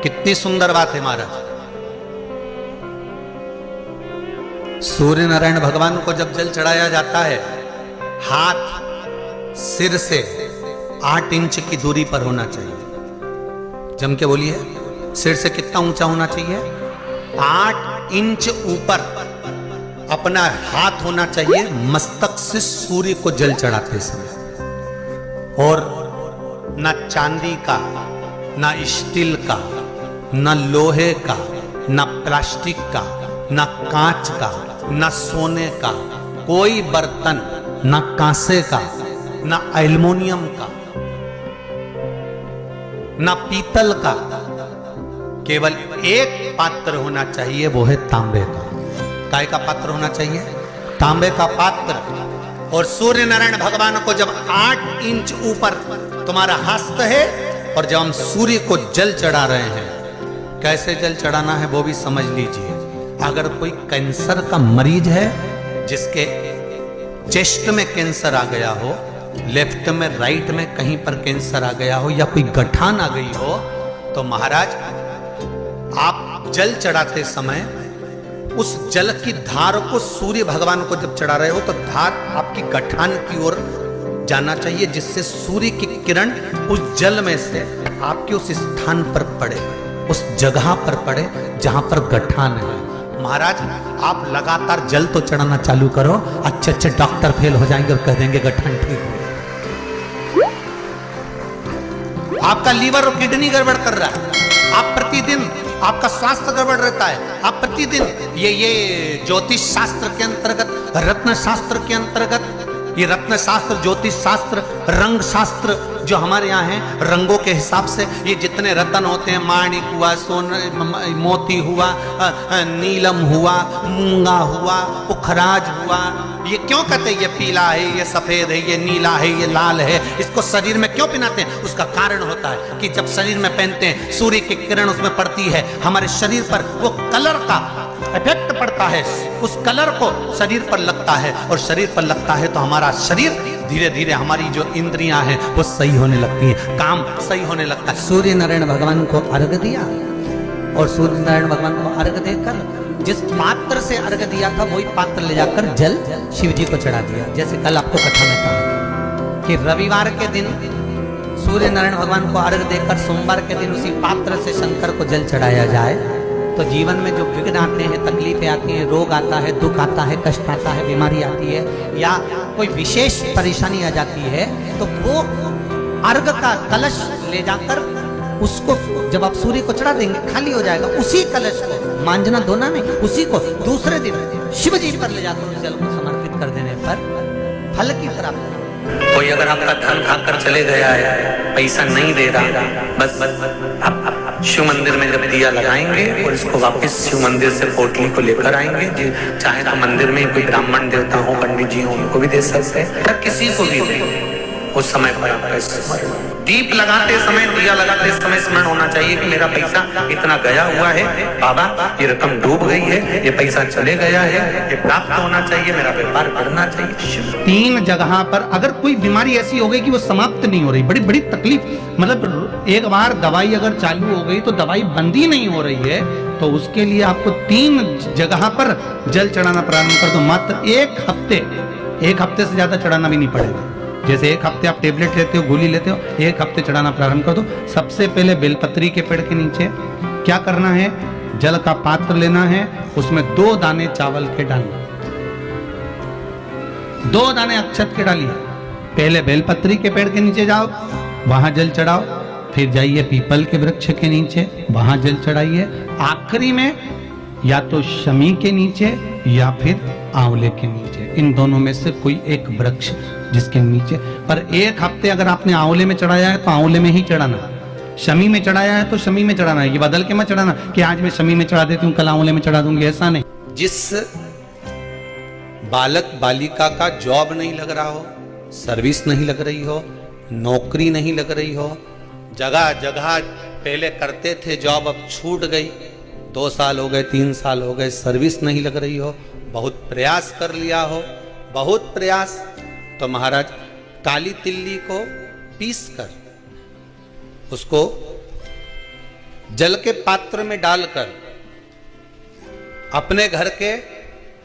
कितनी सुंदर बात है महाराज। सूर्य नारायण भगवान को जब जल चढ़ाया जाता है, हाथ सिर से 8 इंच की दूरी पर होना चाहिए। जम के बोलिए, सिर से कितना ऊंचा होना चाहिए? 8 इंच ऊपर अपना हाथ होना चाहिए मस्तक से सूर्य को जल चढ़ाते समय। और ना चांदी का, ना स्टील का, ना लोहे का, ना प्लास्टिक का, ना कांच का, ना सोने का कोई बर्तन, ना कांसे का, ना एल्युमिनियम का, ना पीतल का, केवल एक पात्र होना चाहिए, वो है तांबे का। काय का पात्र होना चाहिए? तांबे का पात्र। और सूर्य नारायण भगवान को जब 8 इंच ऊपर तुम्हारा हस्त है, और जब हम सूर्य को जल चढ़ा रहे हैं, कैसे जल चढ़ाना है वो भी समझ लीजिए। अगर कोई कैंसर का मरीज है, जिसके चेस्ट में कैंसर आ गया हो, लेफ्ट में, राइट में कहीं पर कैंसर आ गया हो, या कोई गठान आ गई हो, तो महाराज आप जल चढ़ाते समय उस जल की धार को सूर्य भगवान को जब चढ़ा रहे हो, तो धार आपकी गठान की ओर जाना चाहिए, जिससे सूर्य की किरण उस जल में से आपके उस स्थान पर पड़े, उस जगह पर पड़े जहां पर गठान है। महाराज आप लगातार जल तो चढ़ाना चालू करो, अच्छे अच्छे डॉक्टर फेल हो जाएंगे और कह देंगे गठान ठीक हो। आपका लीवर और किडनी गड़बड़ कर रहा है, आप प्रतिदिन, आपका स्वास्थ्य गड़बड़ रहता है, आप प्रतिदिन ये ज्योतिष शास्त्र के अंतर्गत, रत्न शास्त्र के अंतर्गत, ये रत्न शास्त्र, ज्योतिष शास्त्र, रंग शास्त्र जो हमारे यहाँ है, रंगों के हिसाब से ये जितने रत्न होते हैं, माणिक हुआ, सोना, मोती हुआ, नीलम हुआ, मूंगा हुआ, पुखराज हुआ, ये क्यों कहते हैं ये पीला है, ये सफेद है, ये नीला है, ये लाल है, इसको शरीर में क्यों पहनाते हैं? उसका कारण होता है कि जब शरीर में पहनते हैं, सूर्य की किरण उसमें पड़ती है, हमारे शरीर पर वो कलर का इफेक्ट पड़ता है, उस कलर को शरीर पर लगता है, और शरीर पर लगता है तो हमारा शरीर धीरे धीरे, हमारी जो इंद्रियां हैं वो सही होने लगती हैं, काम सही होने लगता है। सूर्य नारायण भगवान को अर्घ दिया, और सूर्य नारायण भगवान को अर्घ देकर जिस पात्र से अर्घ दिया था, वही पात्र ले जाकर जल शिव जी को चढ़ा दिया। जैसे कल आपको कथा में कहा कि रविवार के दिन सूर्य नारायण भगवान को अर्घ देकर सोमवार के दिन उसी पात्र से शंकर को जल चढ़ाया जाए, तो जीवन में जो विघ्न आते हैं, तकलीफें आती हैं, रोग आता है, दुख आता है, कष्ट आता है, बीमारी आती है, या कोई विशेष परेशानी आ जाती है, तो वो अर्घ का कलश ले जाकर उसको जब आप सूर्य को चढ़ा देंगे, खाली हो जाएगा। उसी कलश को मांझना धोना नहीं, उसी को दूसरे दिन शिव जी पर ले जाकर उस जल को समर्पित कर देने पर फल की प्राप्ति। कोई अगर आपका धन खाकर चले गया है, पैसा नहीं दे रहा, बस आप शिव मंदिर में जब दिया लगाएंगे और इसको वापस शिव मंदिर से पोटली को लेकर आएंगे, चाहे तो मंदिर में कोई ब्राह्मण देवता हो, पंडित जी हो, उनको भी दे सकते हैं, या किसी को भी दे। उस समय पर आपका स्मरण, दीप लगाते समय, दिया लगाते समय स्मरण होना चाहिए कि मेरा पैसा इतना गया हुआ है, बाबा ये रकम डूब गई है, ये पैसा चले गया है, ये प्राप्त होना चाहिए, मेरा व्यापार करना चाहिए। 3 जगह पर अगर कोई बीमारी ऐसी हो गई कि वो समाप्त नहीं हो रही, बड़ी बड़ी तकलीफ, मतलब एक बार दवाई अगर चालू हो गई तो दवाई बंद ही नहीं हो रही है, तो उसके लिए आपको 3 जगह पर जल चढ़ाना प्रारंभ कर दो। मात्र 1 हफ्ते से ज्यादा चढ़ाना भी नहीं पड़ेगा। जैसे 1 हफ्ते आप टेबलेट लेते हो, गोली लेते हो, 1 हफ्ते चढ़ाना प्रारंभ कर दो। सबसे पहले बेलपत्री के पेड़ के नीचे क्या करना है? जल का पात्र लेना है, उसमें 2 दाने चावल के डालना, 2 दाने अक्षत के डालिए। पहले बेलपत्री के पेड़ के नीचे जाओ, वहां जल चढ़ाओ, फिर जाइए पीपल के वृक्ष के नीचे, वहां जल चढ़ाइए, आखिरी में या तो शमी के नीचे या फिर आंवले के नीचे, इन दोनों में से कोई एक वृक्ष जिसके नीचे। पर 1 हफ्ते अगर आपने आंवले में चढ़ाया है तो आंवले में ही चढ़ाना, शमी में चढ़ाया है तो शमी में चढ़ाना है। ये बदल के मत चढ़ाना कि आज मैं शमी में चढ़ा देती हूँ, कल आंवले में चढ़ा दूंगी, ऐसा नहीं। जिस बालक बालिका का जॉब नहीं लग रहा हो, सर्विस नहीं लग रही हो, नौकरी नहीं लग रही हो, जगह जगह पहले करते थे जॉब, अब छूट गई, 2 साल हो गए, 3 साल हो गए, सर्विस नहीं लग रही हो, बहुत प्रयास कर लिया हो, बहुत प्रयास, तो महाराज काली तिल्ली को पीस कर उसको जल के पात्र में डालकर अपने घर के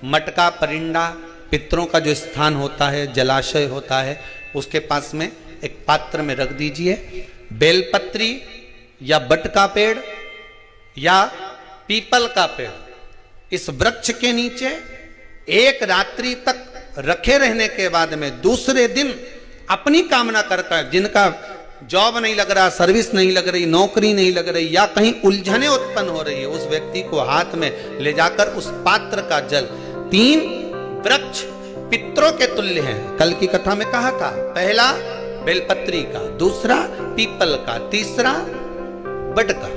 मटका परिंडा पितरों का जो स्थान होता है, जलाशय होता है, उसके पास में एक पात्र में रख दीजिए। बेलपत्री या बट का पेड़ या पीपल का पेड़, इस वृक्ष के नीचे एक रात्रि तक रखे रहने के बाद में दूसरे दिन अपनी कामना कर, जिनका जॉब नहीं लग रहा, सर्विस नहीं लग रही, नौकरी नहीं लग रही, या कहीं उलझने उत्पन्न हो रही है, उस व्यक्ति को हाथ में ले जाकर उस पात्र का जल, 3 वृक्ष पितरों के तुल्य हैं। कल की कथा में कहा था, पहला बेलपत्री का, दूसरा पीपल का, तीसरा बट का,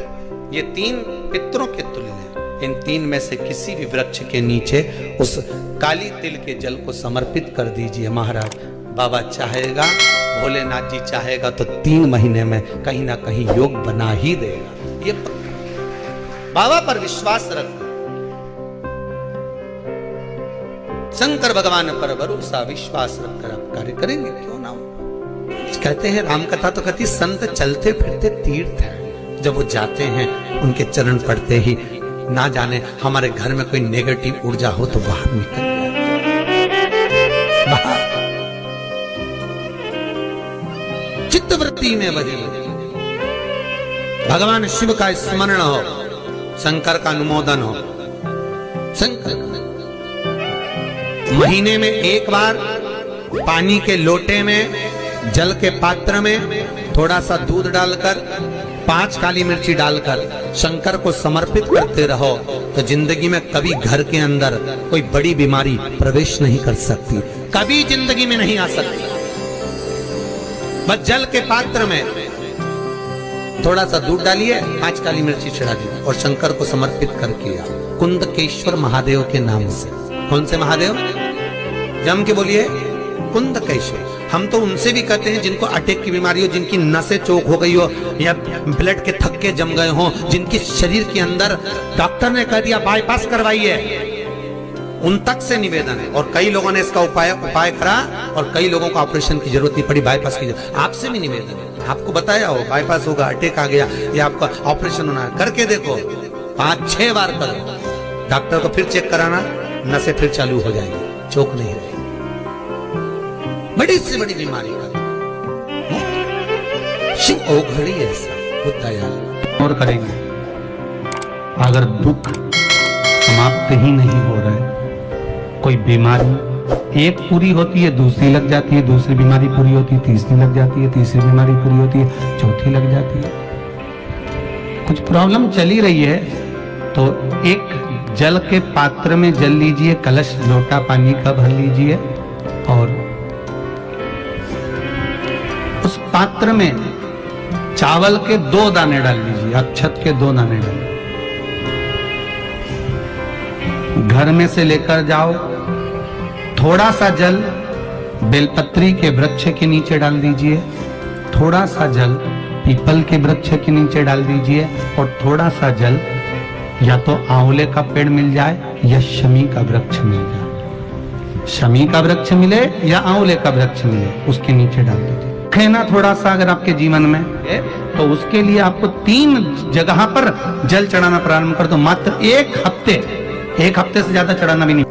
ये 3 पितरों के तुल्य हैं। इन 3 में से किसी भी वृक्ष के नीचे उस काली तिल के जल को समर्पित कर दीजिए। महाराज बाबा चाहेगा, भोलेनाथ जी चाहेगा तो 3 महीने में कहीं ना कहीं योग बना ही देगा। ये बाबा पर विश्वास रख, शंकर भगवान पर भरोसा विश्वास रखकर आप कार्य करेंगे, क्यों ना हो। कहते हैं रामकथा तो कहती संत चलते फिरते तीर्थ है, जब वो जाते हैं उनके चरण पड़ते ही ना जाने हमारे घर में कोई नेगेटिव ऊर्जा हो तो बाहर निकल जाए, बाहर चित्तवृत्ति में बजे भगवान शिव का स्मरण हो, शंकर का अनुमोदन हो। शंकर महीने में एक बार पानी के लोटे में, जल के पात्र में थोड़ा सा दूध डालकर, 5 काली मिर्ची डालकर शंकर को समर्पित करते रहो, तो जिंदगी में कभी घर के अंदर कोई बड़ी बीमारी प्रवेश नहीं कर सकती, कभी जिंदगी में नहीं आ सकती। बस जल के पात्र में थोड़ा सा दूध डालिए, 5 काली मिर्ची चढ़ा दी और शंकर को समर्पित करके कुंदकेश्वर महादेव के नाम से। कौन से महादेव? जम के बोलिए, कुंदकेश्वर। हम तो उनसे भी कहते हैं जिनको अटैक की बीमारी हो, जिनकी नसें चौक हो गई हो, या ब्लड के थक्के जम गए हो, जिनकी शरीर के अंदर डॉक्टर ने कह दिया बाईपास करवाइए, उन तक से निवेदन है। और कई लोगों ने इसका उपाय करा और कई लोगों को ऑपरेशन की जरूरत नहीं पड़ी, बाईपास की जरूरत। आपसे भी निवेदन है, आपको बताया हो बाईपास होगा, अटैक आ गया या आपका ऑपरेशन होना है, करके देखो, 5-6 बार करो, डॉक्टर को फिर चेक कराना, नसें फिर चालू हो जाएगी, चौक नहीं रहेगी। बड़ी से बड़ी बीमारी का शिव ओघड़ी ऐसा होता है। और करेंगे अगर दुख समाप्त ही नहीं हो रहा है, कोई बीमारी एक पूरी होती है, दूसरी लग जाती है, दूसरी बीमारी पूरी होती है, तीसरी लग जाती है, तीसरी बीमारी पूरी होती है, चौथी लग जाती है, कुछ प्रॉब्लम चली रही है, तो एक जल के पात्र में जल लीजिए, कलश लोटा पानी का भर लीजिए और उस पात्र में चावल के 2 दाने डाल लीजिए, अक्षत के 2 दाने डाल। घर में से लेकर जाओ, थोड़ा सा जल बेलपत्री के वृक्ष के नीचे डाल दीजिए, थोड़ा सा जल पीपल के वृक्ष के नीचे डाल दीजिए और थोड़ा सा जल या तो आंवले का पेड़ मिल जाए या शमी का वृक्ष मिल जाए, शमी का वृक्ष मिले या आंवले का वृक्ष मिले, उसके नीचे डाल दीजिए। खेना थोड़ा सा अगर आपके जीवन में है तो उसके लिए आपको 3 जगह पर जल चढ़ाना प्रारंभ कर दो। मात्र 1 हफ्ते से ज्यादा चढ़ाना भी नहीं